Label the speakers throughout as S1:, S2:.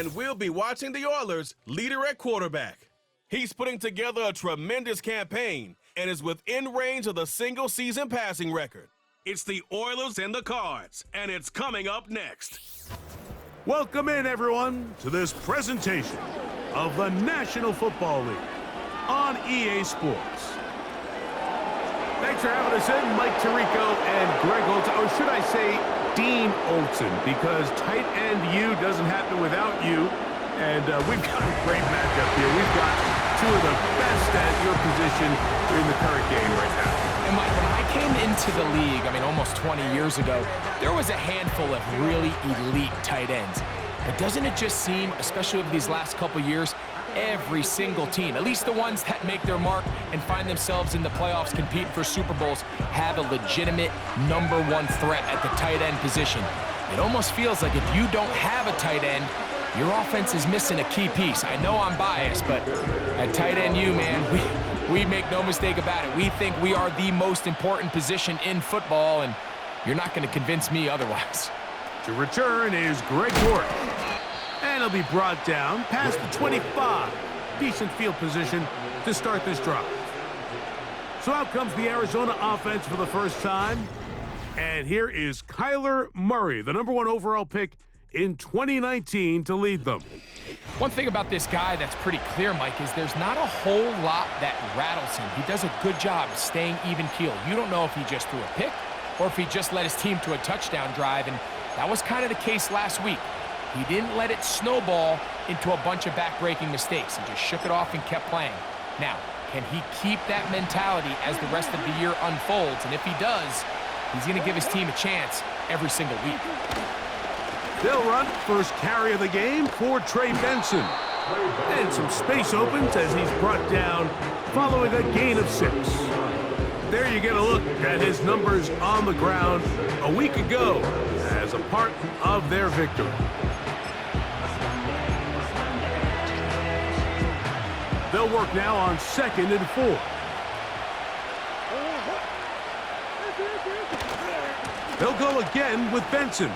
S1: and we'll be watching the Oilers' leader at quarterback. He's putting together a tremendous campaign and is within range of the single-season passing record. It's the Oilers and the Cards, and it's coming up next.
S2: Welcome in, everyone, to this presentation of the National Football League on EA Sports. Thanks for having us in, Mike Tirico and Greg Olson, or should I say Dean Olson, because tight end U doesn't happen without you. And we've got a great matchup here. We've got two of the best at your position in the current game right now.
S3: And Mike, when I came into the league, almost 20 years ago, there was a handful of really elite tight ends. But doesn't it just seem, especially over these last couple years, every single team, at least the ones that make their mark and find themselves in the playoffs competing for Super Bowls, have a legitimate #1 threat at the tight end position. It almost feels like if you don't have a tight end, your offense is missing a key piece. I know I'm biased, but at tight end U, man, we make no mistake about it. We think we are the most important position in football, and you're not going to convince me otherwise.
S2: To return is Greg Ward. And he'll be brought down past the 25. Decent field position to start this drive. So out comes the Arizona offense for the first time. And here is Kyler Murray, the #1 overall pick in 2019 to lead them.
S3: One thing about this guy that's pretty clear, Mike, is there's not a whole lot that rattles him. He does a good job staying even-keeled. You don't know if he just threw a pick or if he just led his team to a touchdown drive, and that was kind of the case last week. He didn't let it snowball into a bunch of back-breaking mistakes. He just shook it off and kept playing. Now, can he keep that mentality as the rest of the year unfolds? And if he does, he's going to give his team a chance every single week.
S2: They'll run first carry of the game for Trey Benson. And some space opens as he's brought down following a gain of 6. There you get a look at his numbers on the ground a week ago as a part of their victory. They'll work now on 2nd and 4. They'll go again with Benson.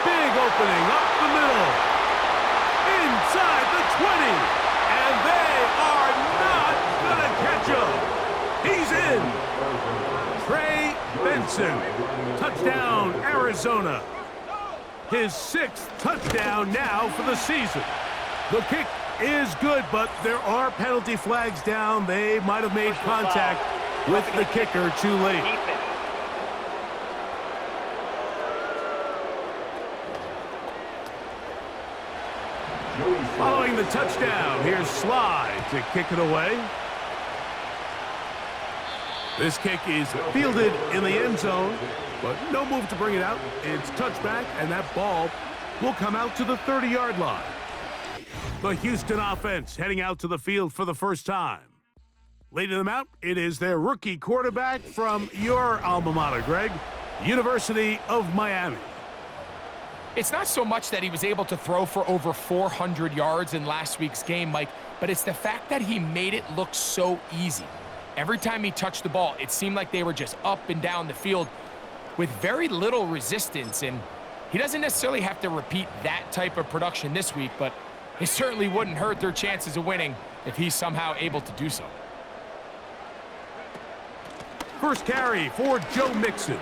S2: Big opening up the middle. Inside the 20. And they are not going to catch him. He's in. Trey Benson. Touchdown, Arizona. His 6th touchdown now for the season. The kick is good, but there are penalty flags down. They might have made contact with the kicker too late. Following the touchdown, here's Slide to kick it away. This kick is fielded in the end zone, but no move to bring it out. It's touchback, and that ball will come out to the 30-yard line. The Houston offense heading out to the field for the first time. Leading them out, it is their rookie quarterback from your alma mater, Greg, University of Miami.
S3: It's not so much that he was able to throw for over 400 yards in last week's game, Mike, but it's the fact that he made it look so easy. Every time he touched the ball, it seemed like they were just up and down the field with very little resistance, and he doesn't necessarily have to repeat that type of production this week, but it certainly wouldn't hurt their chances of winning if he's somehow able to do so.
S2: First carry for Joe Mixon.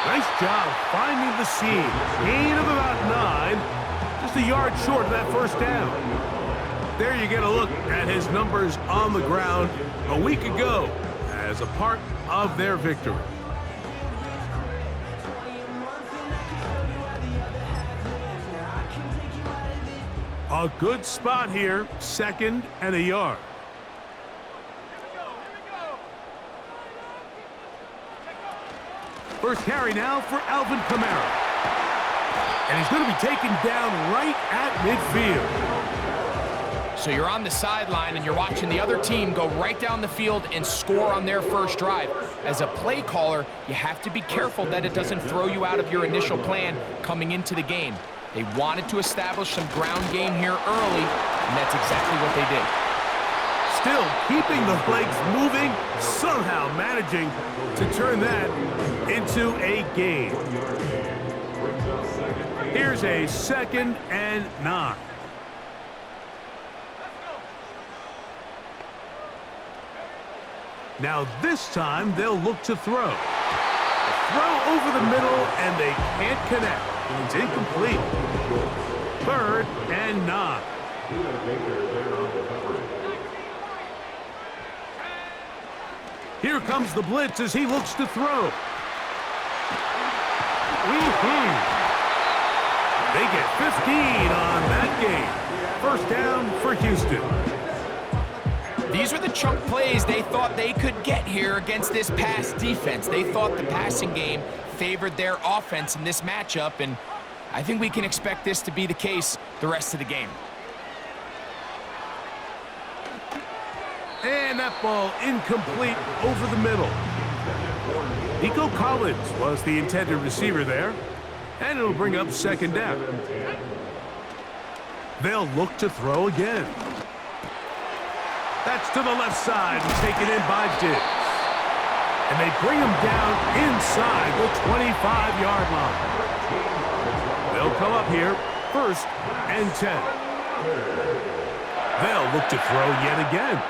S2: Nice job finding the seam. Gain of about 9. Just a yard short of that first down. There you get a look at his numbers on the ground a week ago as a part of their victory. A good spot here, 2nd and a yard. First carry now for Alvin Kamara. And he's going to be taken down right at midfield.
S3: So you're on the sideline and you're watching the other team go right down the field and score on their first drive. As a play caller, you have to be careful that it doesn't throw you out of your initial plan coming into the game. They wanted to establish some ground game here early, and that's exactly what they did.
S2: Still keeping the legs moving, somehow managing to turn that into a gain. Here's a 2nd and 9. Now this time they'll look to throw. A throw over the middle and they can't connect. It's incomplete. 3rd and 9. Here comes the blitz as he looks to throw. They get 15 on that game. 1st down for Houston.
S3: These were the chunk plays they thought they could get here against this pass defense. They thought the passing game favored their offense in this matchup, and I think we can expect this to be the case the rest of the game.
S2: And that ball incomplete over the middle. Nico Collins was the intended receiver there, and it'll bring up 2nd down. They'll look to throw again. That's to the left side and taken in by Diggs. And they bring him down inside the 25-yard line. They'll come up here, 1st and 10. They'll look to throw yet again.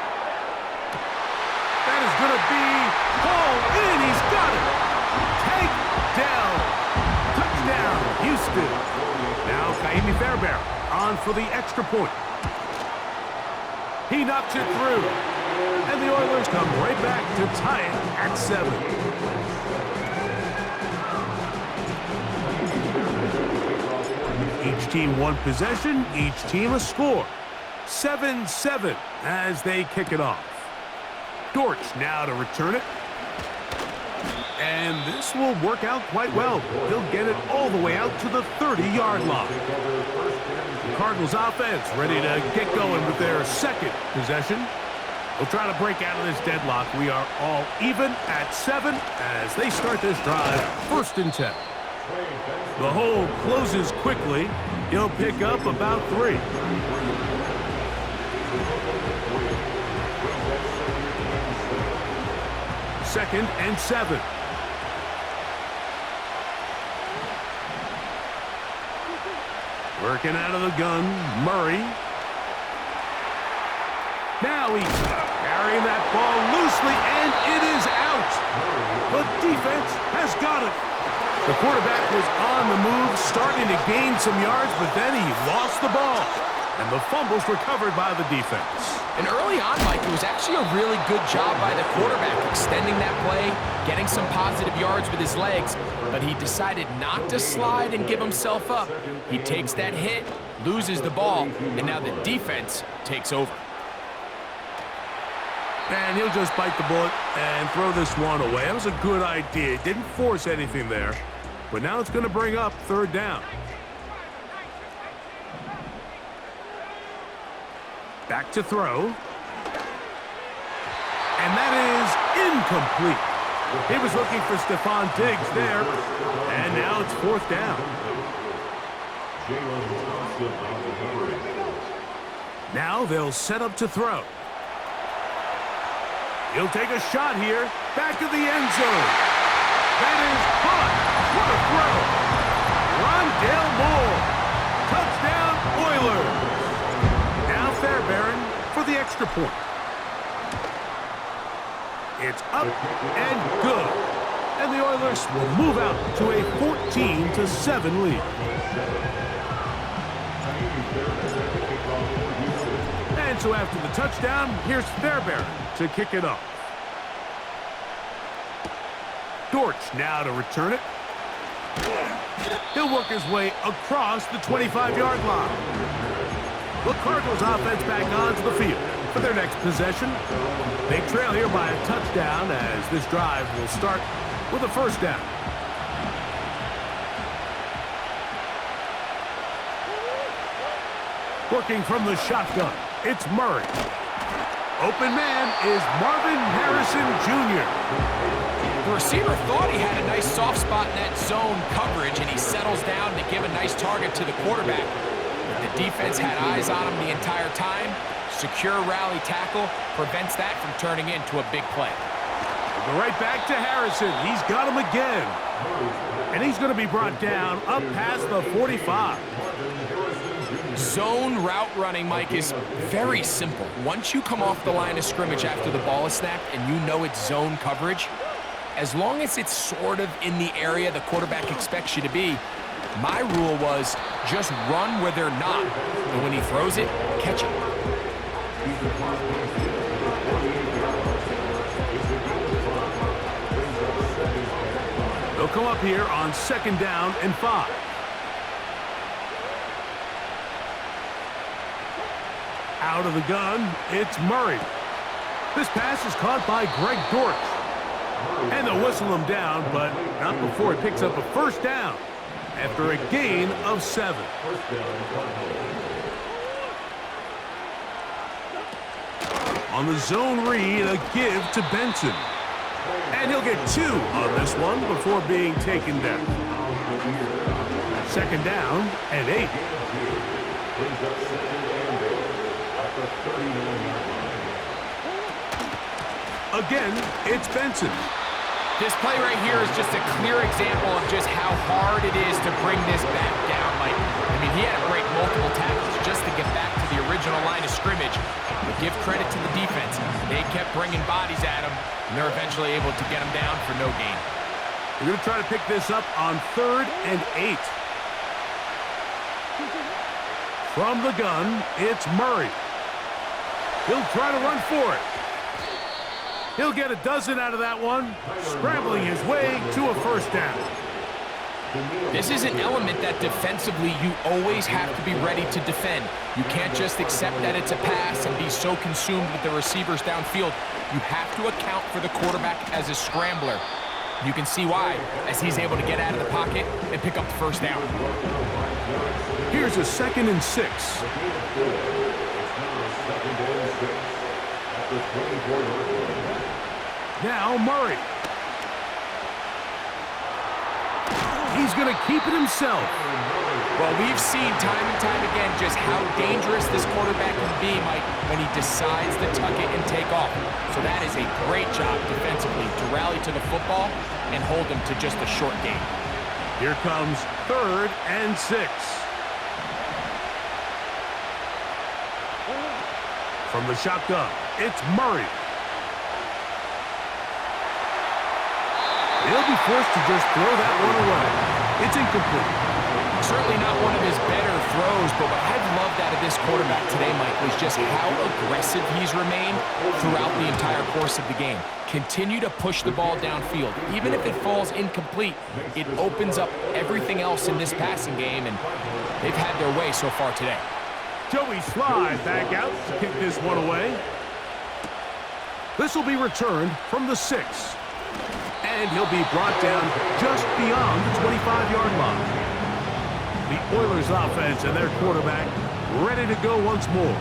S2: That is going to be hauled in. He's got it. Take down. Touchdown, Houston. Now Kaimi Fairbairn on for the extra point. He knocks it through. And the Oilers come right back to tie it at 7. Each team one possession, each team a score. 7-7 as they kick it off. Dortch now to return it. And this will work out quite well. He'll get it all the way out to the 30-yard line. The Cardinals offense ready to get going with their 2nd possession. They'll try to break out of this deadlock. We are all even at 7 as they start this drive, 1st and 10. The hole closes quickly. He'll pick up about 3. Second and 7. Working out of the gun, Murray. Now he's carrying that ball loosely, and it is out. The defense has got it. The quarterback was on the move, starting to gain some yards, but then he lost the ball. And the fumble's recovered by the defense.
S3: And early on, Mike, it was actually a really good job by the quarterback extending that play, getting some positive yards with his legs, but he decided not to slide and give himself up. He takes that hit, loses the ball, and now the defense takes over.
S2: And he'll just bite the bullet and throw this one away. That was a good idea. Didn't force anything there, but now it's going to bring up 3rd down. Back to throw. And that is incomplete. He was looking for Stephon Diggs there. And now it's 4th down. Now they'll set up to throw. He'll take a shot here. Back to the end zone. That is caught. What a throw. Rondale Moore. Touchdown, Oilers. Now Fairbairn for the extra point. It's up and good. And the Oilers will move out to a 14-7 lead. And so after the touchdown, here's Fairbairn to kick it off. Dortch now to return it. He'll work his way across the 25-yard line. The Cardinals offense back onto the field for their next possession. They trail here by a touchdown as this drive will start with a 1st down. Working from the shotgun, it's Murray. Open man is Marvin Harrison Jr.
S3: The receiver thought he had a nice soft spot in that zone coverage, and he settles down to give a nice target to the quarterback. But the defense had eyes on him the entire time. Secure rally tackle prevents that from turning into a big play.
S2: Go right back to Harrison. He's got him again. And he's going to be brought down up past the 45.
S3: Zone route running, Mike, is very simple. Once you come off the line of scrimmage after the ball is snapped and you know it's zone coverage, as long as it's sort of in the area the quarterback expects you to be, my rule was just run where they're not. And when he throws it, catch it.
S2: They'll come up here on 2nd down and 5. Out of the gun, it's Murray. This pass is caught by Greg Dortch. And they'll whistle him down, but not before he picks up a 1st down after a gain of 7. On the zone read, a give to Benson. And he'll get 2 on this one before being taken down. 2nd down and 8. Again, it's Benson.
S3: This play right here is just a clear example of just how hard it is to bring this back down, Mike. I mean, he had to break multiple tackles just to get back to the original line of scrimmage. But give credit to the defense. They kept bringing bodies at him, and they're eventually able to get him down for no gain.
S2: We're going to try to pick this up on 3rd and 8. From the gun, it's Murray. He'll try to run for it. He'll get a dozen out of that one, scrambling his way to a 1st down.
S3: This is an element that defensively you always have to be ready to defend. You can't just accept that it's a pass and be so consumed with the receivers downfield. You have to account for the quarterback as a scrambler. You can see why, as he's able to get out of the pocket and pick up the 1st down.
S2: Here's a 2nd and 6. Now Murray. He's going to keep it himself.
S3: Well, we've seen time and time again just how dangerous this quarterback can be, Mike, when he decides to tuck it and take off. So that is a great job defensively to rally to the football and hold him to just a short gain.
S2: Here comes 3rd and 6. From the shotgun, it's Murray. He'll be forced to just throw that one away. It's incomplete.
S3: Certainly not one of his better throws, but what I've loved out of this quarterback today, Mike, was just how aggressive he's remained throughout the entire course of the game. Continue to push the ball downfield. Even if it falls incomplete, it opens up everything else in this passing game, and they've had their way so far today.
S2: Joey Slye back out to kick this one away. This will be returned from the 6. And he'll be brought down just beyond the 25-yard line. The Oilers offense and their quarterback ready to go once more.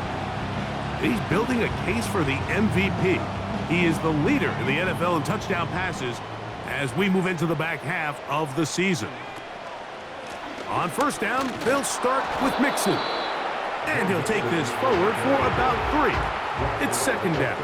S2: He's building a case for the MVP. He is the leader in the NFL in touchdown passes as we move into the back half of the season. On 1st down, they'll start with Mixon. And he'll take this forward for about 3. It's 2nd down.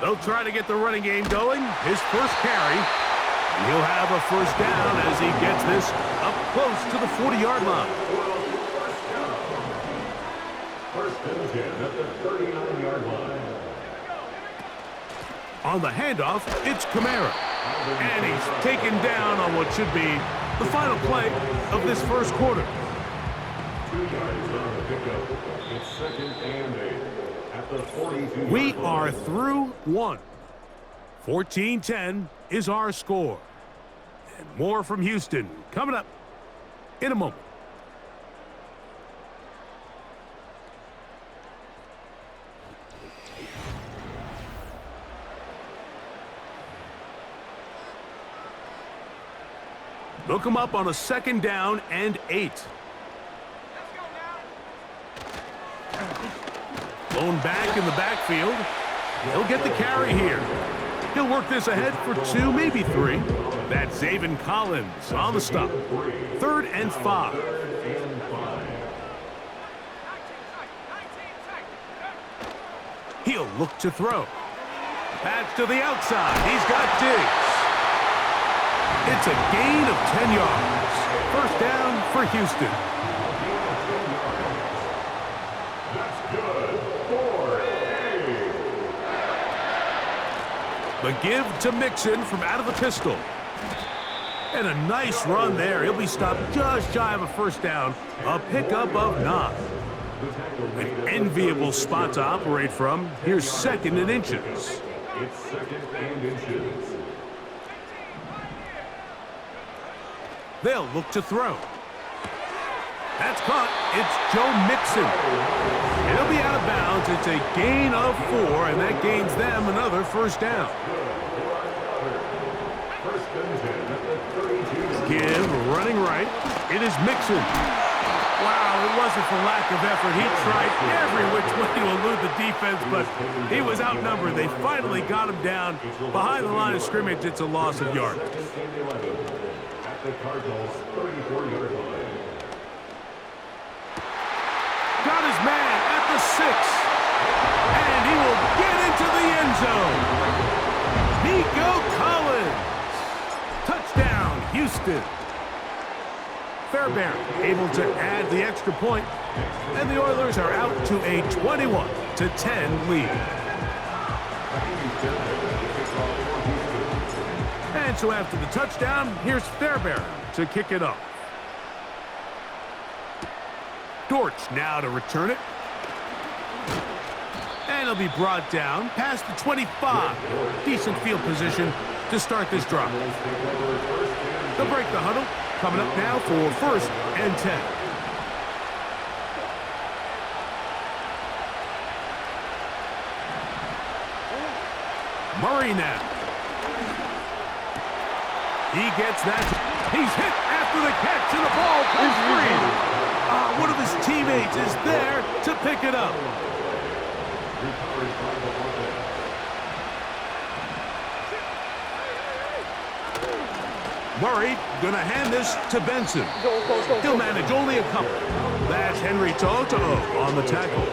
S2: They'll try to get the running game going. His 1st carry. And he'll have a 1st down as he gets this up close to the 40-yard line. 1st and 10 at the 39-yard line. On the handoff, it's Kamara. And he's taken down on what should be the final play of this 1st quarter. 2 yards on the pickup. It's 2nd and 8. We are through 1. 14-10 is our score. And more from Houston coming up in a moment. Hook him up on a 2nd down and 8. Blown back in the backfield. He'll get the carry here. He'll work this ahead for 2, maybe 3. That's Zaven Collins on the stop. 3rd and 5. He'll look to throw. Pass to the outside. He's got Diggs. It's a gain of 10 yards. 1st down for Houston. The give to Mixon from out of the pistol. And a nice run there. He'll be stopped just shy of a 1st down. A pickup of 9. An enviable spot to operate from. Here's 2nd and inches.
S4: It's 2nd and inches.
S2: They'll look to throw. That's caught. It's Joe Mixon. It'll be out of bounds. It's a gain of 4, and that gains them another 1st down. Give running right. It is Mixon. Wow, it wasn't for lack of effort. He tried every which way to elude the defense, but he was outnumbered. They finally got him down behind the line of scrimmage. It's a loss of yardage.
S4: At the Cardinals 34-yard line.
S2: Got his man at the 6. And he will get into the end zone. Nico Collins. Touchdown, Houston. Fairbairn able to add the extra point, and the Oilers are out to a 21-10 lead. And so after the touchdown, here's Fairbairn to kick it off. Dortch now to return it. And it'll be brought down past the 25. Decent field position to start this drive. They'll break the huddle. Coming up now for 1st and 10. Murray now. He gets that. He's hit after the catch, and the ball goes free. One of his teammates is there to pick it up. Murray gonna hand this to Benson. He'll manage only a couple. That's Henry Toto on the tackle.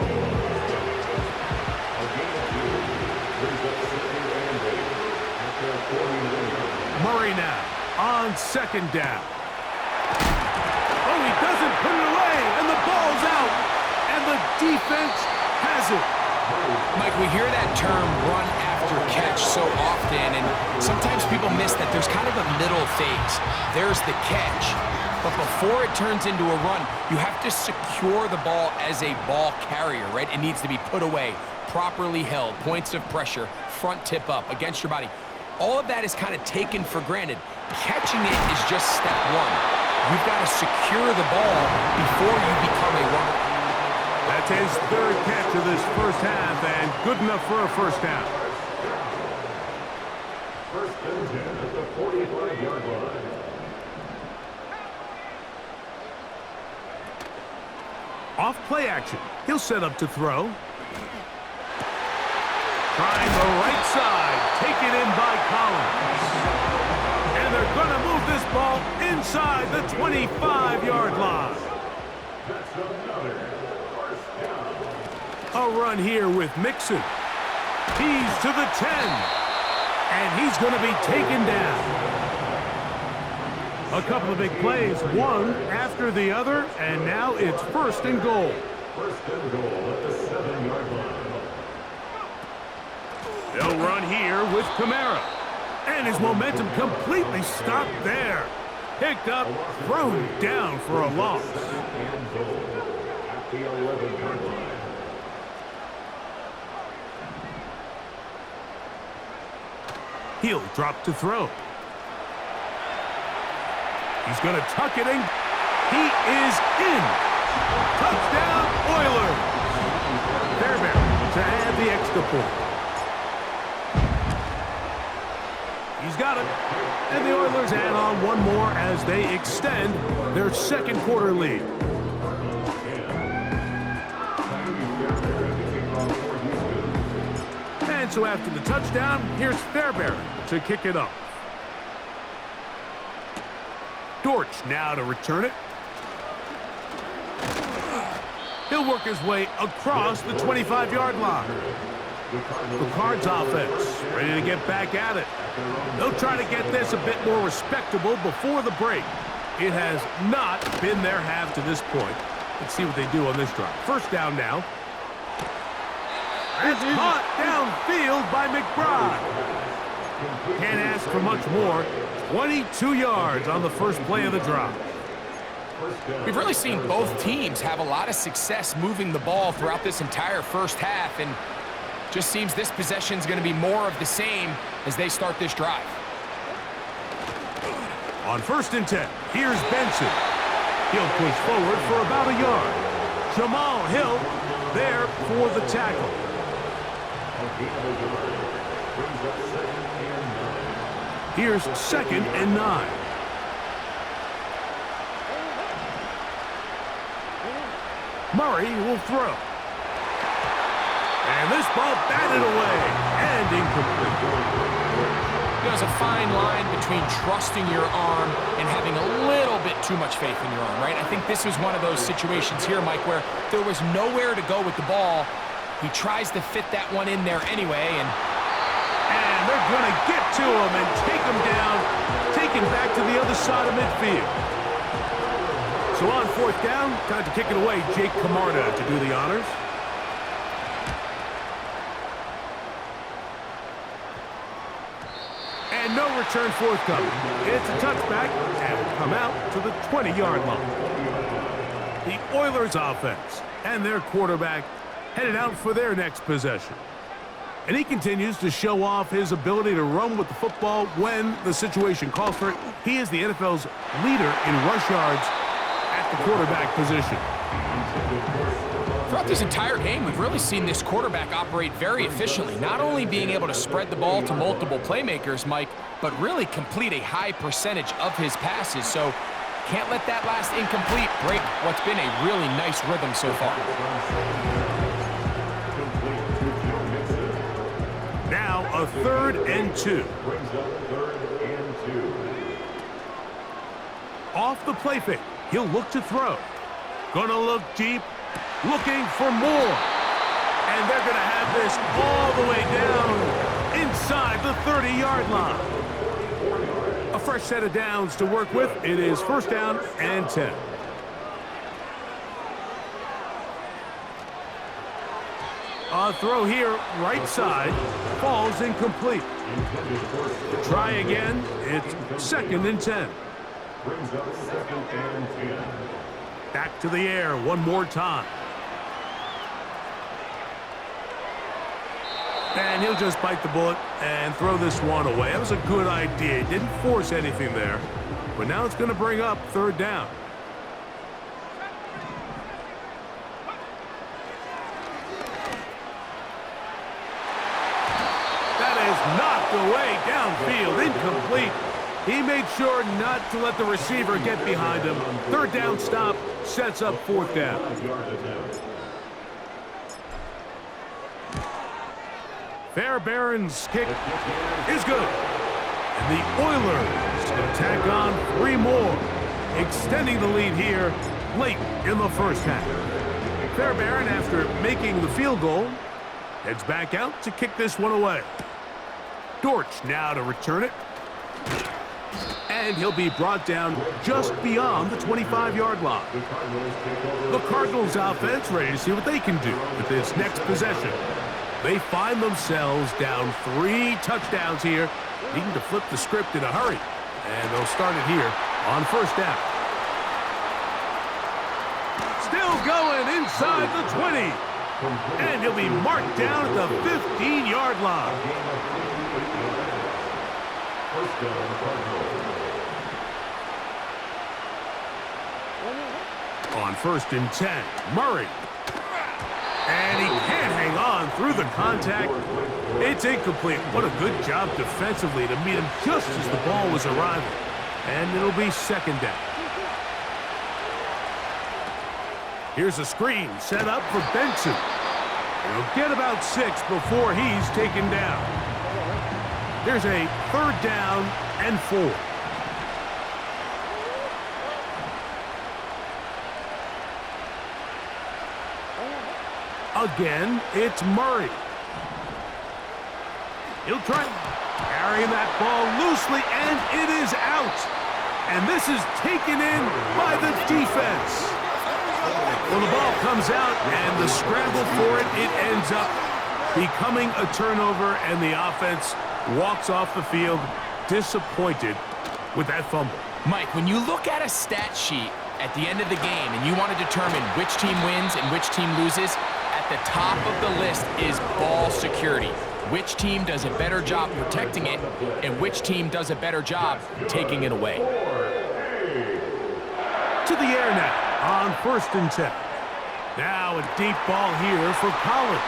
S2: Murray now on 2nd down. Oh, he doesn't put it away, and the ball's out, and the defense has it.
S3: Mike, we hear that term run after catch so often, and sometimes people miss that there's kind of a middle phase. There's the catch, but before it turns into a run, you have to secure the ball as a ball carrier, right? It needs to be put away, properly held, points of pressure, front tip up against your body. All of that is kind of taken for granted. Catching it is just step 1. You've got to secure the ball before you become a runner.
S2: That's his 3rd catch of this 1st half, and good enough for a 1st down.
S4: 1st and 10 at the 45-yard line.
S2: Off play action. He'll set up to throw. Trying the right side. Taken in by Collins. And they're going to move this ball inside the 25-yard line.
S4: That's another 1st down.
S2: A run here with Mixon. He's to the 10. And he's going to be taken down. A couple of big plays, one after the other, and now it's 1st and goal.
S4: 1st and goal at the 7-yard line.
S2: They'll run here with Kamara. And his momentum completely stopped there. Picked up, thrown down for a loss.
S4: 2nd and goal at the 11-yard line.
S2: He'll drop to throw. He's going to tuck it in. He is in. Touchdown, Oilers. Fairbairn to add the extra point. He's got it. And the Oilers add on one more as they extend their second quarter lead. And so after the touchdown, here's Fairbairn to kick it off. Dortch now to return it. He'll work his way across the 25-yard line. The Cards offense ready to get back at it. They'll try to get this a bit more respectable before the break. It has not been their half to this point. Let's see what they do on this drive. First down now. It's caught downfield by McBride. Can't ask for much more. 22 yards on the first play of the drive.
S3: We've really seen both teams have a lot of success moving the ball throughout this entire first half, and just seems this possession is going to be more of the same as they start this drive.
S2: On 1st and 10, here's Benson. He'll push forward for about a yard. Jamal Hill there for the tackle. Here's 2nd and 9. Murray will throw. And this ball batted away and incomplete.
S3: There's a fine line between trusting your arm and having a little bit too much faith in your arm, right? I think this was one of those situations here, Mike, where there was nowhere to go with the ball. He tries to fit that one in there anyway, and
S2: they're going to get to him and take him down, take him back to the other side of midfield. So on 4th down, time to kick it away. Jake Camarda to do the honors. And no return forthcoming. It's a touchback, and it'll come out to the 20-yard line. The Oilers offense and their quarterback headed out for their next possession. And he continues to show off his ability to run with the football when the situation calls for it. He is the NFL's leader in rush yards at the quarterback position.
S3: throughout this entire game, we've really seen this quarterback operate very efficiently, not only being able to spread the ball to multiple playmakers, Mike, but really complete a high percentage of his passes. So can't let that last incomplete break what's been a really nice rhythm so far.
S2: Now a 3rd and 2. Off the play fake, he'll look to throw. Gonna look deep, looking for more. And they're gonna have this all the way down inside the 30-yard line. A fresh set of downs to work with. It is 1st down and 10. A throw here, right side, falls incomplete. Try again. It's 2nd and 10.
S4: Brings up 2nd and 10.
S2: Back to the air one more time. And he'll just bite the bullet and throw this one away. That was a good idea. He didn't force anything there. But now it's going to bring up 3rd down. That is knocked away downfield, incomplete. He made sure not to let the receiver get behind him. 3rd down stop sets up 4th down. Fairbairn's kick is good. And the Oilers going to tack on 3 more, extending the lead here late in the first half. Fairbairn, after making the field goal, heads back out to kick this one away. Dortch now to return it. And he'll be brought down just beyond the 25-yard line. The Cardinals offense ready to see what they can do with this next possession. They find themselves down 3 touchdowns here, needing to flip the script in a hurry. And they'll start it here on 1st down. Still going inside the 20. And he'll be marked down at the 15-yard line. On 1st and 10, Murray. And he can't hang on on through the contact. It's incomplete. What a good job defensively to meet him just as the ball was arriving. And it'll be second down. Here's a screen set up for Benson. He'll get about 6 before he's taken down. There's a third down and 4. Again, it's Murray. He'll try carrying that ball loosely, and it is out. And this is taken in by the defense. Well, the ball comes out, and the scramble for it, it ends up becoming a turnover, and the offense walks off the field disappointed with that fumble.
S3: Mike, when you look at a stat sheet at the end of the game and you want to determine which team wins and which team loses, at the top of the list is ball security. Which team does a better job protecting it and which team does a better job taking it away.
S2: To the air now on 1st and 10. Now a deep ball here for Collins.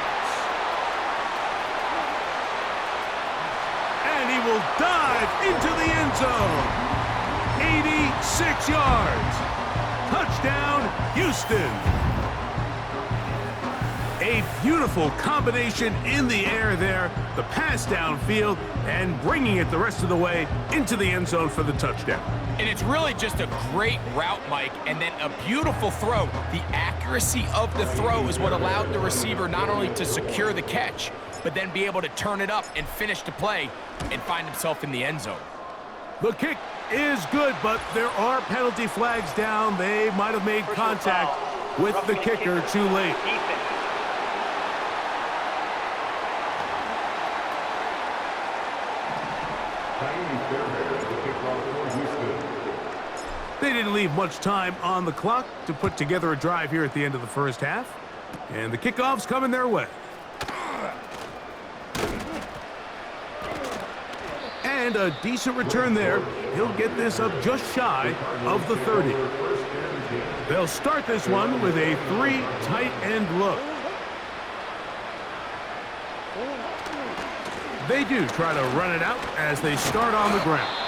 S2: And he will dive into the end zone. 86 yards. Touchdown, Houston. A beautiful combination in the air there. The pass downfield and bringing it the rest of the way into the end zone for the touchdown.
S3: And it's really just a great route, Mike, and then a beautiful throw. The accuracy of the throw is what allowed the receiver not only to secure the catch, but then be able to turn it up and finish the play and find himself in the end zone.
S2: The kick is good, but there are penalty flags down. They might have made contact with the kicker too late. They didn't leave much time on the clock to put together a drive here at the end of the first half. And the kickoff's coming their way. And a decent return there. He'll get this up just shy of the 30. They'll start this one with a 3 tight end look. They do try to run it out as they start on the ground.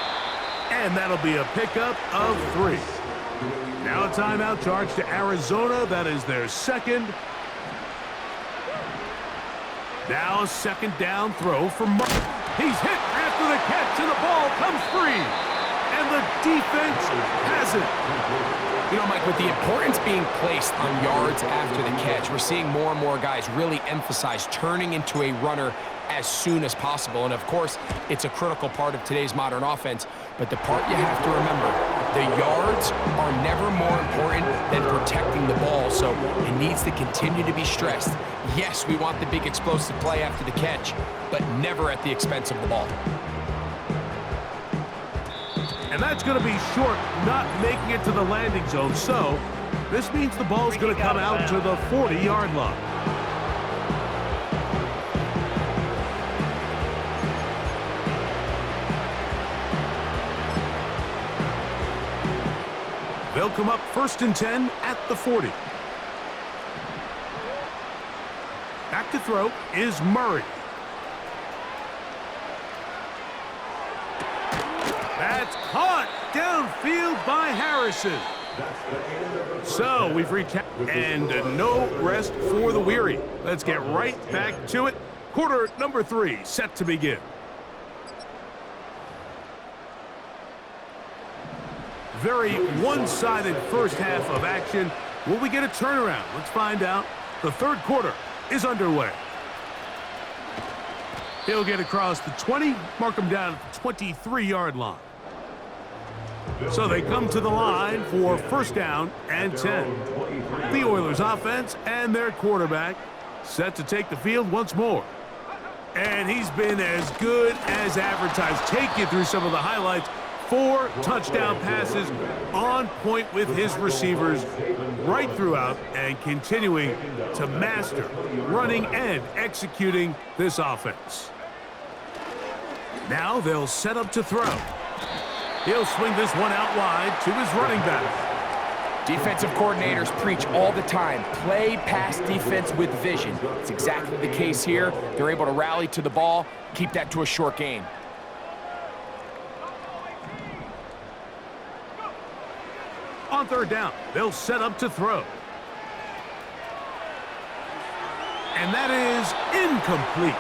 S2: And that'll be a pickup of 3. Now a timeout charge to Arizona. That is their second. Now a second down throw for Mark. He's hit after the catch, and the ball comes free. And the defense has it.
S3: You know, Mike, with the importance being placed on yards after the catch, we're seeing more and more guys really emphasize turning into a runner as soon as possible. And of course, it's a critical part of today's modern offense. But the part you have to remember, the yards are never more important than protecting the ball. So it needs to continue to be stressed. Yes, we want the big explosive play after the catch, but never at the expense of the ball.
S2: And that's going to be short, not making it to the landing zone. So this means the ball's going to come out to the 40-yard line. They'll come up 1st and 10 at the 40. Back to throw is Murray. That's caught downfield by Harrison. So we've reached and no rest for the weary. Let's get right back to it. Quarter number 3 set to begin. Very one-sided first half of action. Will we get a turnaround? Let's find out. The third quarter is underway. He'll get across the 20, mark him down at the 23-yard line. So they come to the line for 1st down and 10. The Oilers offense and their quarterback set to take the field once more. And he's been as good as advertised. Take you through some of the highlights. 4 touchdown passes on point with his receivers right throughout and continuing to master running and executing this offense. Now they'll set up to throw. He'll swing this one out wide to his running back.
S3: Defensive coordinators preach all the time, play pass defense with vision. It's exactly the case here. They're able to rally to the ball, keep that to a short gain.
S2: On third down, they'll set up to throw. And that is incomplete.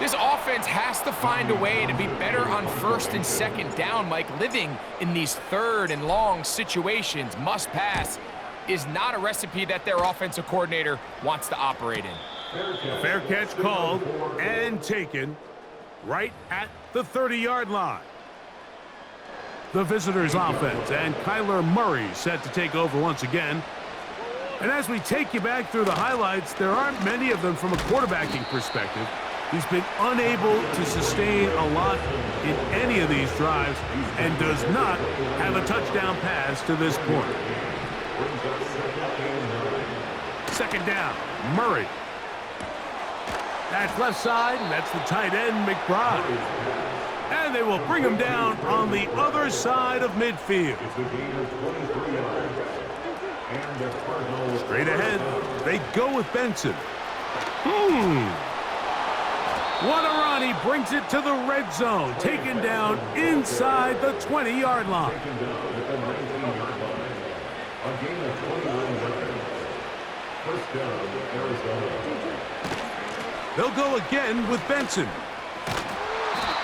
S3: This offense has to find a way to be better on first and second down, Mike. Living in these third and long situations, must pass, is not a recipe that their offensive coordinator wants to operate in.
S2: Fair catch called and taken right at the 30-yard line. The visitors' offense, and Kyler Murray set to take over once again. And as we take you back through the highlights, there aren't many of them from a quarterbacking perspective. He's been unable to sustain a lot in any of these drives and does not have a touchdown pass to this point. Second down, Murray. That's left side, and that's the tight end, McBride. And they will bring him down on the other side of midfield. Straight ahead, they go with Benson. What a run. He brings it to the red zone. Taken down inside the 20-yard line. They'll go again with Benson.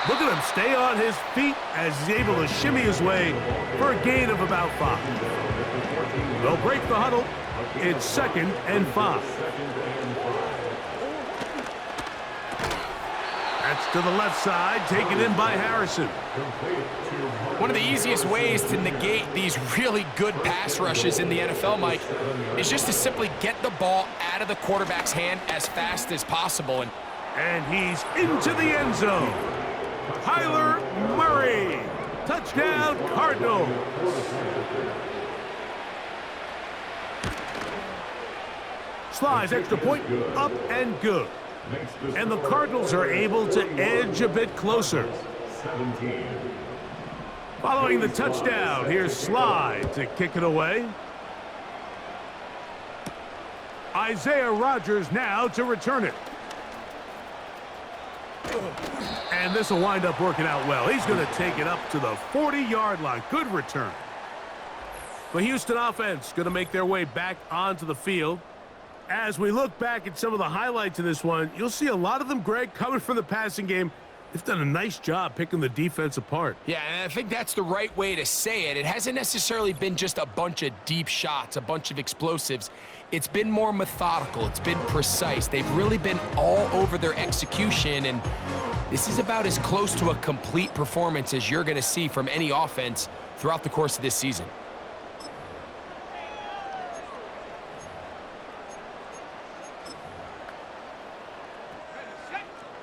S2: Look at him stay on his feet as he's able to shimmy his way for a gain of about 5. They'll break the huddle. It's 2nd and 5. That's to the left side, taken in by Harrison.
S3: One of the easiest ways to negate these really good pass rushes in the NFL, Mike, is just to simply get the ball out of the quarterback's hand as fast as possible.
S2: And he's into the end zone. Kyler Murray. Touchdown, Cardinals. Slides extra point, up and good. And the Cardinals are able to edge a bit closer. Following the touchdown, here's Slide to kick it away. Isaiah Rodgers now to return it. And this will wind up working out well. He's going to take it up to the 40-yard line. Good return. The Houston offense going to make their way back onto the field. As we look back at some of the highlights of this one, you'll see a lot of them, Greg, coming from the passing game. They've done a nice job picking the defense apart.
S3: Yeah, and I think that's the right way to say it. It hasn't necessarily been just a bunch of deep shots, a bunch of explosives. It's been more methodical. It's been precise. They've really been all over their execution, and this is about as close to a complete performance as you're going to see from any offense throughout the course of this season.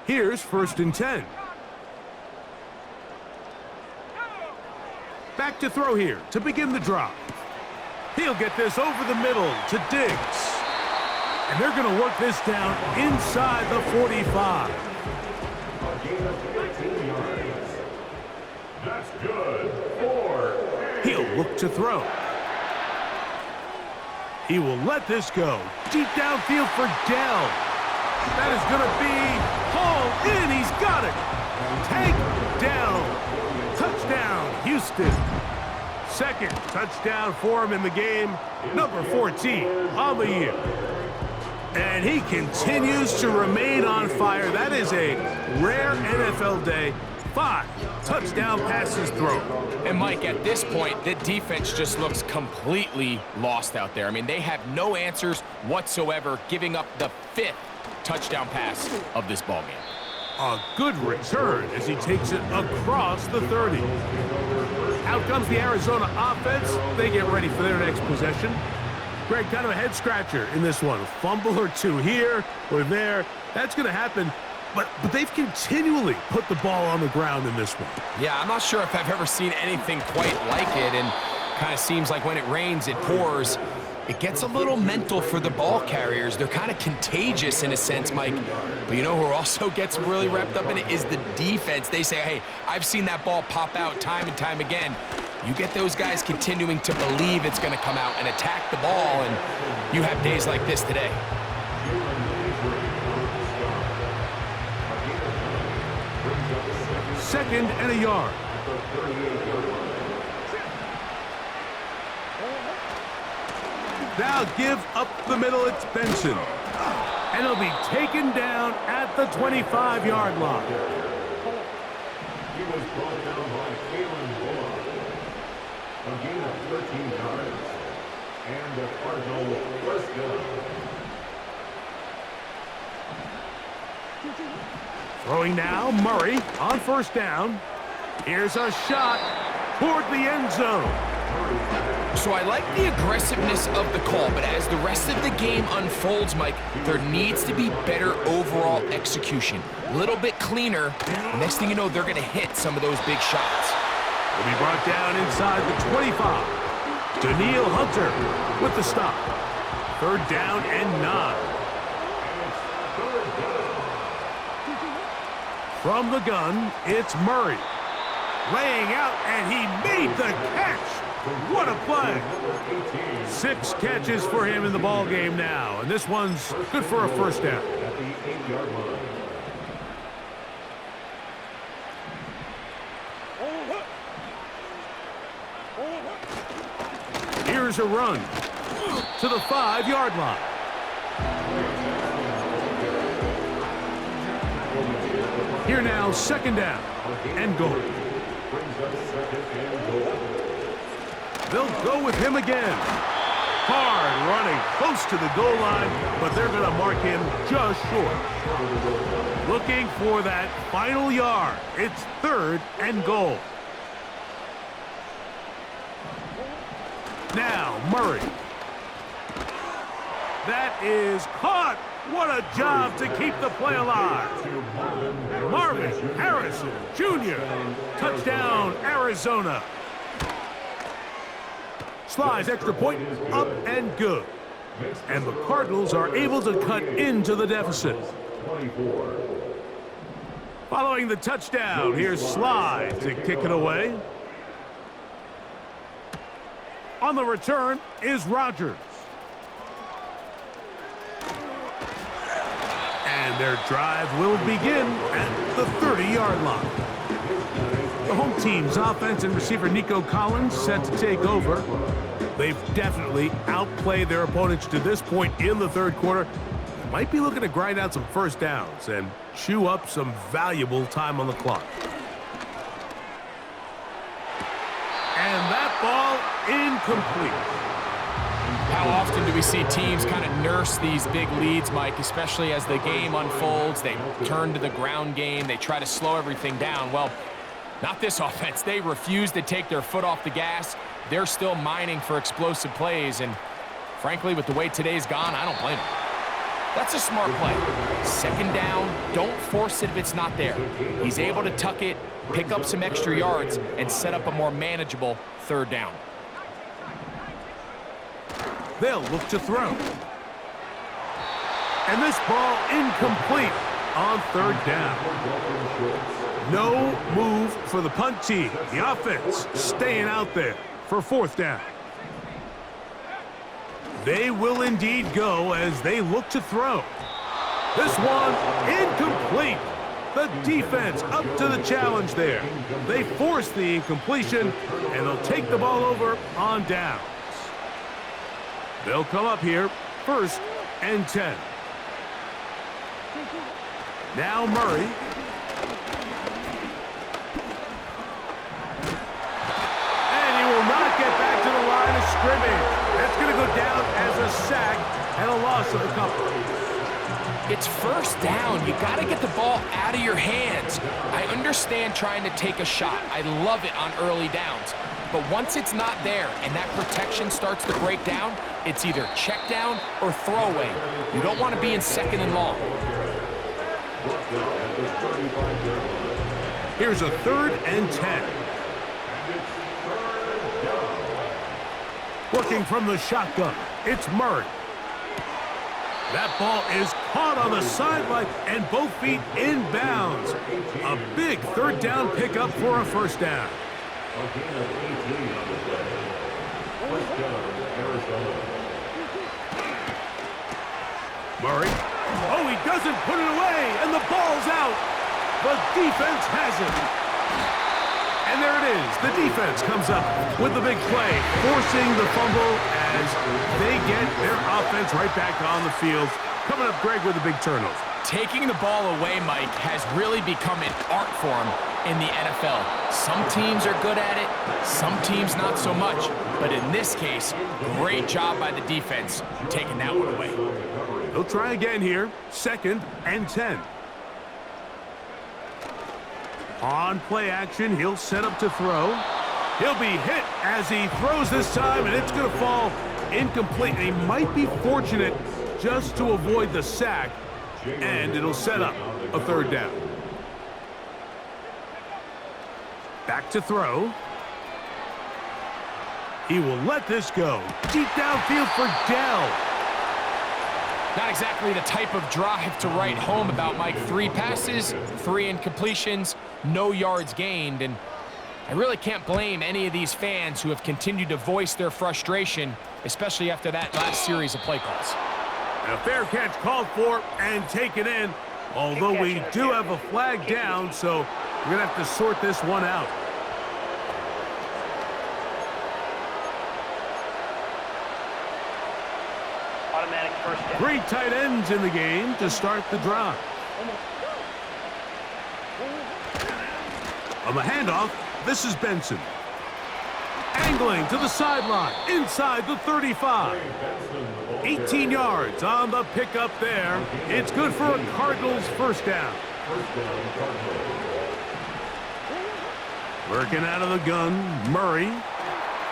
S2: Here's 1st and 10. Back to throw here to begin the drive. He'll get this over the middle to Diggs. And they're going to work this down inside the 45.
S4: That's good. 4.
S2: He'll look to throw. He will let this go. Deep downfield for Dell. That is going to be hauled in. He's got it. Take down. Touchdown, Houston. 2nd touchdown for him in the game. Number 14 on the year. And he continues to remain on fire. That is a rare NFL day. 5 touchdown passes thrown.
S3: And Mike, at this point, the defense just looks completely lost out there. I mean, they have no answers whatsoever, giving up the 5th touchdown pass of this ballgame.
S2: A good return as he takes it across the 30. Out comes the Arizona offense. They get ready for their next possession. Greg, kind of a head-scratcher in this one. A fumble or two here or there. That's going to happen. But they've continually put the ball on the ground in this one.
S3: Yeah, I'm not sure if I've ever seen anything quite like it, and kind of seems like when it rains, it pours. It gets a little mental for the ball carriers. They're kind of contagious in a sense, Mike. But you know who also gets really wrapped up in it is the defense. They say, hey, I've seen that ball pop out time and time again. You get those guys continuing to believe it's going to come out and attack the ball, and you have days like this today.
S2: Second and a yard. Now give up the middle, it's Benson. And he'll be taken down at the 25-yard line.
S4: He was brought down by Kalen Bullock. A gain of 13 yards. And the Cardinals first down.
S2: Throwing now, Murray on first down. Here's a shot toward the end zone.
S3: So I like the aggressiveness of the call, but as the rest of the game unfolds, Mike, there needs to be better overall execution. A little bit cleaner. The next thing you know, they're going to hit some of those big shots.
S2: Will be brought down inside the 25. Daniil Hunter with the stop. Third down and 9. From the gun, it's Murray. Laying out, and he made the catch. What a play. 6 catches for him in the ball game now, and this one's good for a first down.
S4: At the 8-yard line.
S2: Here's a run to the 5-yard line. Here now, second down and goal. They'll go with him again. Hard running close to the goal line, but they're going to mark him just short. Looking for that final yard. It's third and goal. Now, Murray. That is caught. What a job to keep the play alive. Marvin Harrison Jr. Touchdown, Arizona. Slides extra point, up and good. And the Cardinals are able to cut into the deficit. Following the touchdown, here's Slide to kick it away. On the return is Rodgers. And their drive will begin at the 30-yard line. The home team's offense and receiver Nico Collins set to take over. They've definitely outplayed their opponents to this point in the third quarter. They might be looking to grind out some first downs and chew up some valuable time on the clock. And that ball incomplete.
S3: How often do we see teams kind of nurse these big leads, Mike, especially as the game unfolds? They turn to the ground game. They try to slow everything down. Well, not this offense. They refuse to take their foot off the gas. They're still mining for explosive plays, and frankly, with the way today's gone, I don't blame them. That's a smart play. Second down, don't force it if it's not there. He's able to tuck it, pick up some extra yards, and set up a more manageable third down.
S2: They'll look to throw. And this ball incomplete on third down. No move for the punt team. The offense staying out there for fourth down. They will indeed go as they look to throw. This one incomplete. The defense up to the challenge there. They force the incompletion, and they'll take the ball over on downs. They'll come up here, first and 10. Now Murray. And he will not get back to the line of scrimmage. That's going to go down as a sack and a loss of a couple.
S3: It's first down. You got to get the ball out of your hands. I understand trying to take a shot. I love it on early downs. But once it's not there and that protection starts to break down, it's either check down or throwaway. You don't want to be in second and long.
S2: Here's a third and 10. Working from the shotgun, it's Murray. That ball is caught on the sideline and both feet in bounds. A big third down pickup for a first down.
S4: A gain of 18 on the play. First down, Arizona.
S2: Murray. Oh, he doesn't put it away, and the ball's out. The defense has it. And there it is. The defense comes up with the big play, forcing the fumble as they get their offense right back on the field. Coming up, Greg, with a big turnover.
S3: Taking the ball away, Mike, has really become an art form in the NFL. Some teams are good at it, some teams not so much. But in this case, great job by the defense taking that one away.
S2: He'll try again here. 2nd and 10. On play action, he'll set up to throw. He'll be hit as he throws this time, and it's going to fall incomplete. He might be fortunate just to avoid the sack, and it'll set up a 3rd down. Back to throw. He will let this go. Deep downfield for Dell.
S3: Not exactly the type of drive to write home about, Mike. 3 passes, 3 incompletions, no yards gained. And I really can't blame any of these fans who have continued to voice their frustration, especially after that last series of play calls.
S2: A fair catch called for and taken in, although we do have a flag down, so we're going to have to sort this one out.
S5: Automatic first down.
S2: 3 tight ends in the game to start the drive. On the handoff, this is Benson. Angling to the sideline, inside the 35. 18 yards on the pickup there. It's good for a Cardinals first down. Working out of the gun, Murray.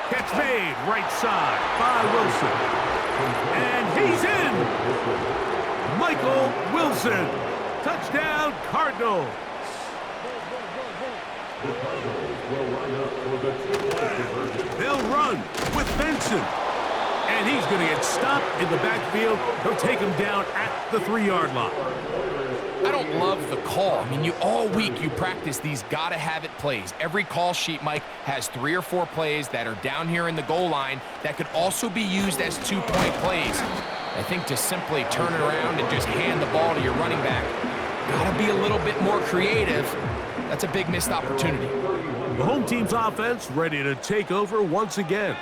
S2: Catch made, right side by Wilson. And he's in! Michael Wilson. Touchdown, Cardinals. They'll run with Benson. And he's going to get stopped in the backfield. They'll take him down at the 3-yard line.
S3: I don't love the call. I mean, all week you practice these gotta-have-it plays. Every call sheet, Mike, has 3 or 4 plays that are down here in the goal line that could also be used as 2-point plays. I think to simply turn it around and just hand the ball to your running back, gotta be a little bit more creative. That's a big missed opportunity.
S2: The home team's offense ready to take over once again.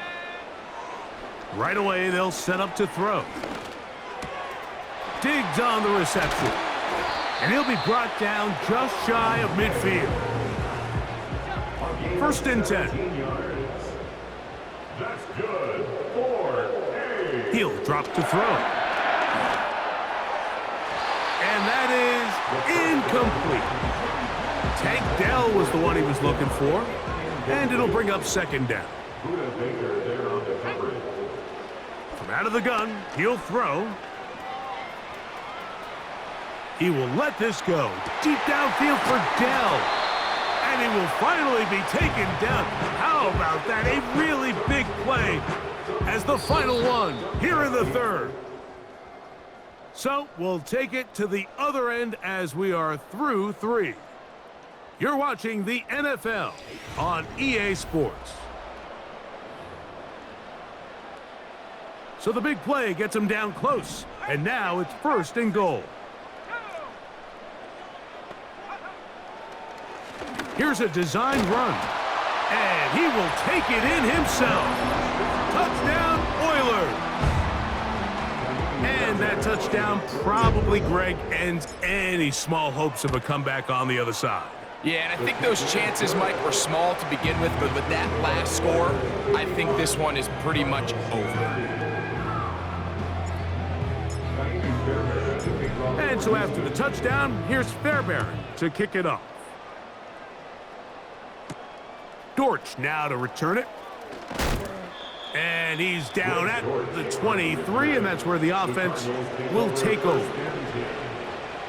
S2: Right away, they'll set up to throw. Diggs on the reception. And he'll be brought down just shy of midfield. 1st and 10.
S4: That's good for A.
S2: He'll drop to throw. And that is incomplete. Tank Dell was the one he was looking for. And it'll bring up 2nd down.
S4: Buda Baker there on the coverage.
S2: From out of the gun, he'll throw. He will let this go. Deep downfield for Dell. And he will finally be taken down. How about that? A really big play as the final one here in the 3rd. So we'll take it to the other end as we are through 3. You're watching the NFL on EA Sports. So the big play gets him down close. And now it's 1st and goal. Here's a design run. And he will take it in himself. Touchdown, Oilers. And that touchdown probably, Greg, ends any small hopes of a comeback on the other side.
S3: Yeah, and I think those chances, Mike, were small to begin with, but with that last score, I think this one is pretty much over.
S2: And so after the touchdown, here's Fairbairn to kick it off. Dortch now to return it. And he's down at the 23, and that's where the offense will take over.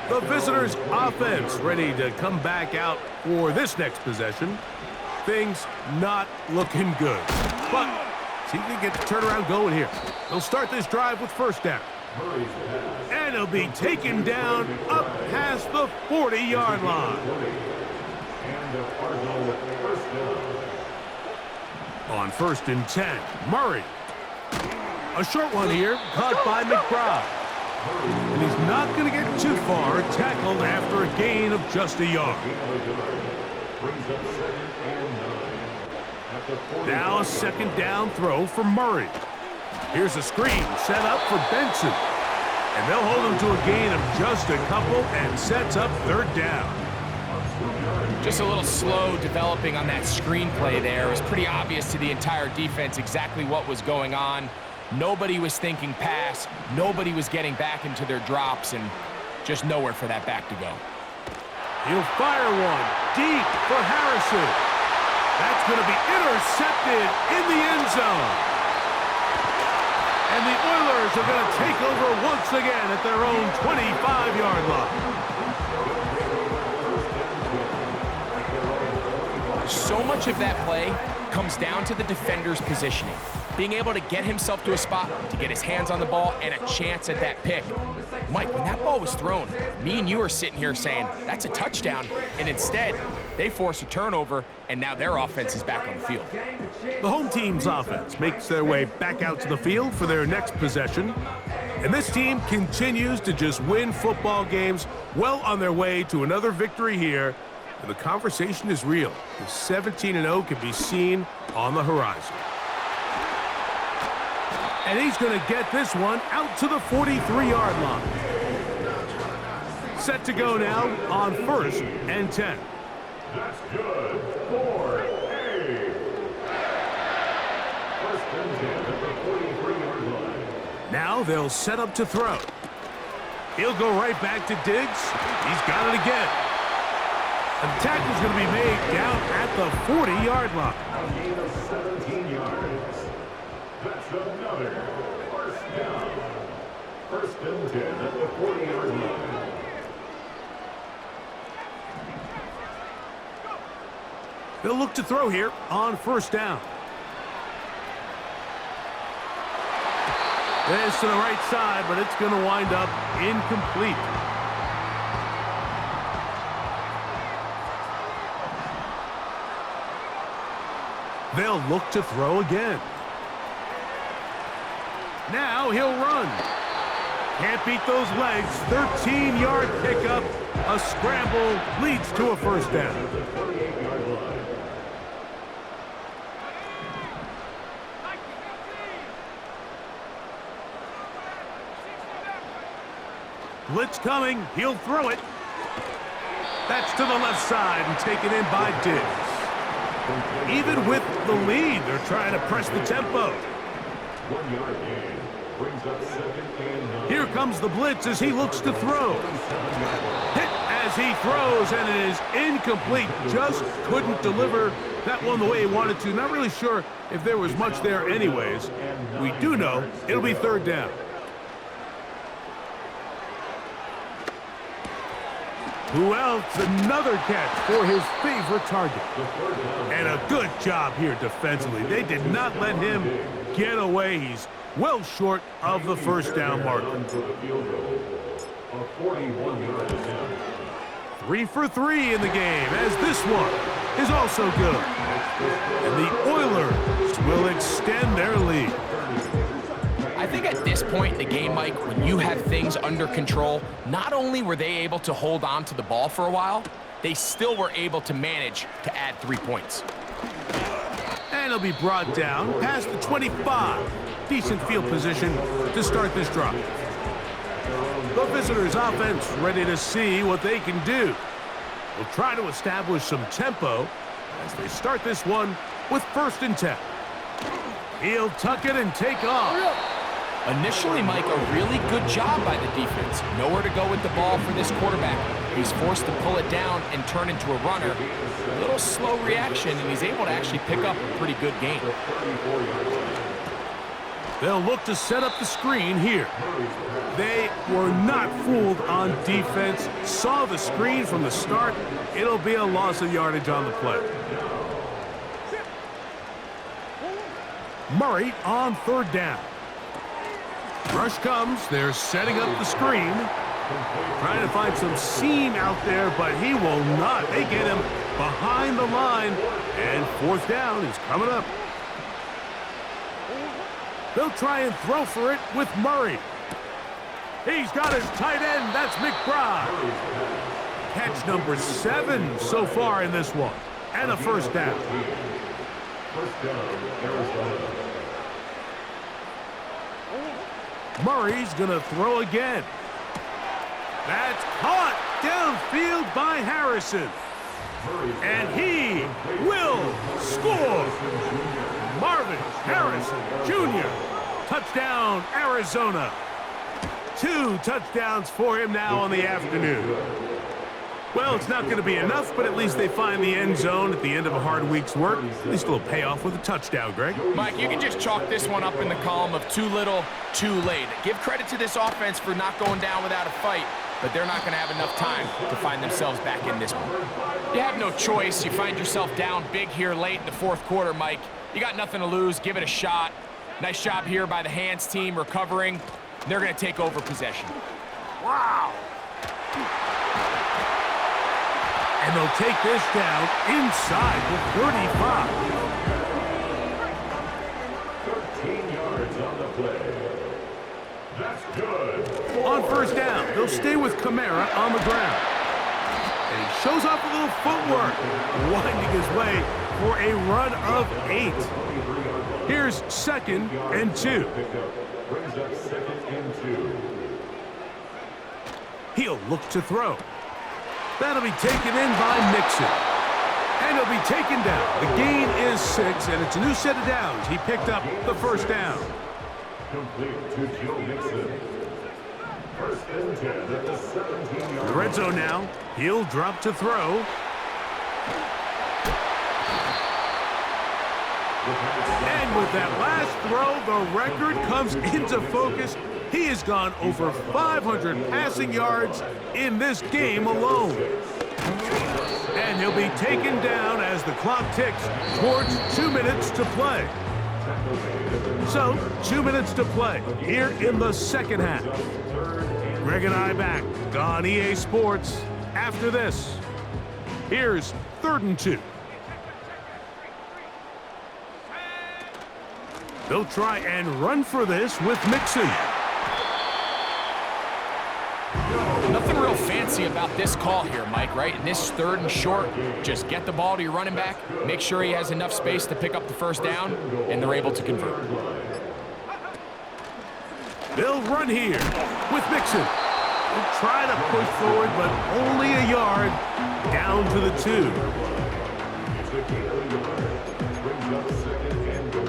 S2: The visitors' offense ready to come back out for this next possession. Things not looking good. But see if they get the turnaround going here. They'll start this drive with 1st down. And he'll be taken down up past the 40-yard line.
S4: And the Cardinal first down.
S2: On 1st and 10, Murray. A short one here, caught by McBride. And he's not going to get too far, tackled after a gain of just a yard. Now a 2nd down throw for Murray. Here's a screen set up for Benson. And they'll hold him to a gain of just a couple and sets up 3rd down.
S3: Just a little slow developing on that screenplay there. It was pretty obvious to the entire defense exactly what was going on. Nobody was thinking pass. Nobody was getting back into their drops, and just nowhere for that back to go.
S2: He'll fire one deep for Harrison. That's going to be intercepted in the end zone. And the Oilers are going to take over once again at their own 25-yard line.
S3: So much of that play comes down to the defender's positioning. Being able to get himself to a spot, to get his hands on the ball, and a chance at that pick. Mike, when that ball was thrown, me and you are sitting here saying, that's a touchdown, and instead, they force a turnover, and now their offense is back on the field.
S2: The home team's offense makes their way back out to the field for their next possession, and this team continues to just win football games, well on their way to another victory here, and the conversation is real. The 17-0 can be seen on the horizon. And he's going to get this one out to the 43-yard line. Set to go now on 1st and 10.
S4: That's good for a. 1st and 10 at the 43-yard line.
S2: Now they'll set up to throw. He'll go right back to Diggs. He's got it again. And the tackle's going to be made down at the 40-yard line.
S4: A gain of 17 yards. That's another 1st down. 1st and 10 at the 40-yard line.
S2: They'll look to throw here on 1st down. This to the right side, but it's going to wind up incomplete. They'll look to throw again. Now he'll run. Can't beat those legs. 13-yard pickup. A scramble leads to a 1st down. Blitz coming. He'll throw it. That's to the left side and taken in by Diggs. Even with the lead, they're trying to press the tempo.
S4: 1-yard gain brings up 2nd and 9.
S2: Here comes the blitz as he looks to throw. Hit as he throws, and it is incomplete. Just couldn't deliver that one the way he wanted to. Not really sure if there was much there anyways. We do know it'll be 3rd down. Who else? Another catch for his favorite target. And a good job here defensively. They did not let him get away. He's well short of the 1st down marker. 3 for 3 in the game, as this one is also good. And the Oilers will extend their lead.
S3: I think at this point in the game, Mike, when you have things under control, not only were they able to hold on to the ball for a while, they still were able to manage to add 3 points.
S2: And he'll be brought down past the 25. Decent field position to start this drive. The visitors' offense ready to see what they can do. They'll try to establish some tempo as they start this one with 1st and 10. He'll tuck it and take off.
S3: Initially, Mike, a really good job by the defense. Nowhere to go with the ball for this quarterback. He's forced to pull it down and turn into a runner. A little slow reaction, and he's able to actually pick up a pretty good gain.
S2: They'll look to set up the screen here. They were not fooled on defense. Saw the screen from the start. It'll be a loss of yardage on the play. Murray on 3rd down. Rush comes. They're setting up the screen. Trying to find some seam out there, but he will not. They get him behind the line. And 4th down is coming up. They'll try and throw for it with Murray. He's got his tight end. That's McBride. Catch number 7 so far in this one. And a first down.
S4: First down, Arizona.
S2: Murray's going to throw again. That's caught downfield by Harrison. And he will score. Marvin Harrison Jr. Touchdown, Arizona. 2 touchdowns for him now on the afternoon. Well, it's not going to be enough, but at least they find the end zone at the end of a hard week's work. At least it'll pay off with a touchdown, Greg.
S3: Mike, you can just chalk this one up in the column of too little, too late. Give credit to this offense for not going down without a fight, but they're not going to have enough time to find themselves back in this one. You have no choice. You find yourself down big here late in the fourth quarter, Mike. You got nothing to lose. Give it a shot. Nice job here by the Hands team recovering. They're going to take over possession.
S2: Wow. And they'll take this down inside the 35.
S4: 13 yards on the play. That's good.
S2: On first down, they'll stay with Kamara on the ground. And he shows off a little footwork, winding his way for a run of 8. Here's 2nd and 2.
S4: Brings up 2nd and 2.
S2: He'll look to throw. That'll be taken in by Mixon. And he'll be taken down. The gain is 6, and it's a new set of downs. He picked up the first down.
S4: Complete to Joe Mixon. First and 10 at the 17-yard.
S2: The red zone now. He'll drop to throw. And with that last throw, the record comes into focus. He has gone over 500 passing yards in this game alone. And he'll be taken down as the clock ticks towards 2 minutes to play. So, 2 minutes to play here in the second half. Greg and I back on EA Sports after this. Here's 3rd and 2. They'll try and run for this with Mixon.
S3: Nothing real fancy about this call here, Mike, right? In this 3rd and short, just get the ball to your running back, make sure he has enough space to pick up the first down, and they're able to convert.
S2: They'll run here with Mixon. They'll try to push forward, but only a yard down to the 2.
S4: Brings up 2nd and goal.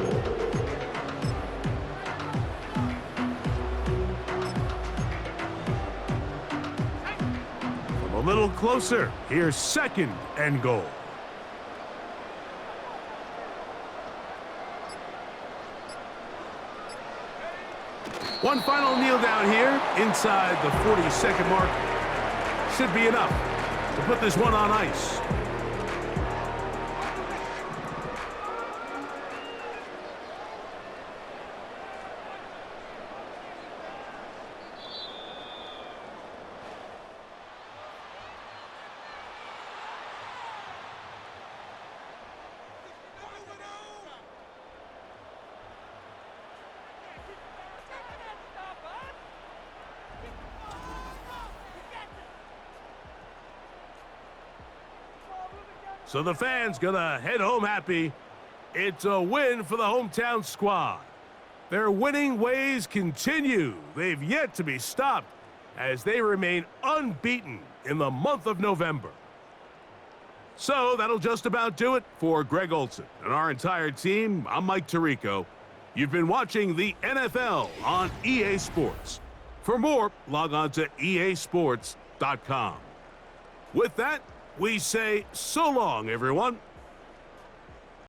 S2: A little closer. Here's 2nd and goal. One final kneel down here inside the 40-second mark. Should be enough to put this one on ice. So the fans gonna head home happy. It's a win for the hometown squad. Their winning ways continue. They've yet to be stopped as they remain unbeaten in the month of November. So that'll just about do it for Greg Olson and our entire team. I'm Mike Tirico. You've been watching the NFL on EA Sports. For more, log on to easports.com. With that, we say so long, everyone.